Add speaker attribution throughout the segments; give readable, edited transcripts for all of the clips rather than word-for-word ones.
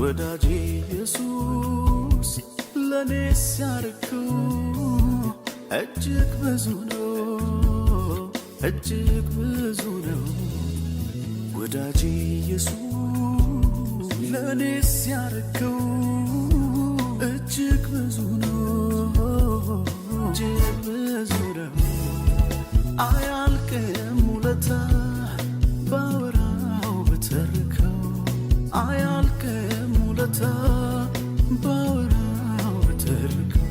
Speaker 1: ወዳጄ ኢየሱስ ለኔ ሲያረከው እጅግ ብዙ ነው እጅግ ብዙ ነው ወዳጄ ኢየሱስ ለኔ ሲያረከው እጅግ ብዙ ነው እጅግ ብዙ ነው አያልቅም ውለታ ባወራው በተርከው አያልቅም ውለታ ባወራው በተርከው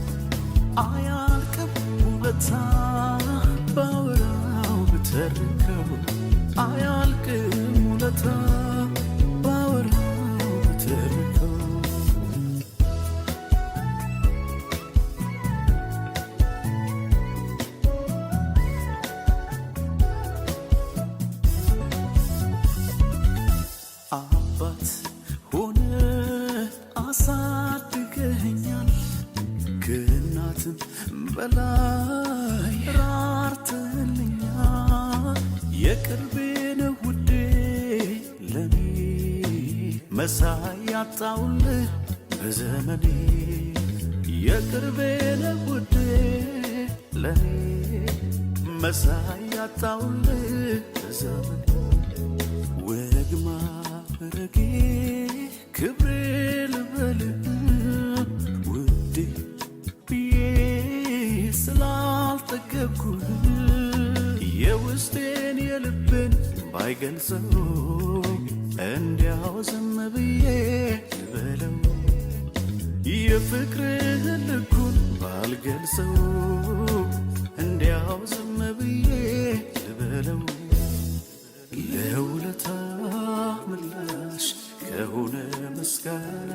Speaker 1: አያልቅም ውለታ ባወራው በተርከው አያልቅም ውለታ ባወራው በተርከው አባት ሆነ አሳድገኸኛል ከእናትም በላይ ራርተህልኛል የቅርቤ ነህ ውዴ ለኔ መሳይ ያጣሁልህ በዘመኔ የቅርቤ ነህ ውዴ ለኔ መሳይ ያጣሁልህ በዘመኔ ወግ ማዕረጌ ክብሬ ልበልህ ውዴ ብዬ ስላልጠገብኩህ የውስጤን የልቤን ባይገልጸው እንዲያው ዝም ብዬ ልበለው የፍቅርህን ልኩን ባልገልጸው እንዲያው ዝም ብዬ ልበለው ለውለታ ምላሽ ከሆነ ምስጋና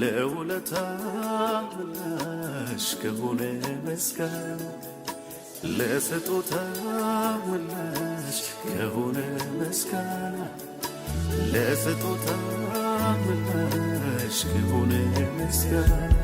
Speaker 1: ለውለታ ምላሽ ከሆነ ምስጋና ለስጦታ ምላሽ ከሆነ ምስጋና ለስጦታ ምላሽ ከሆነ ምስጋና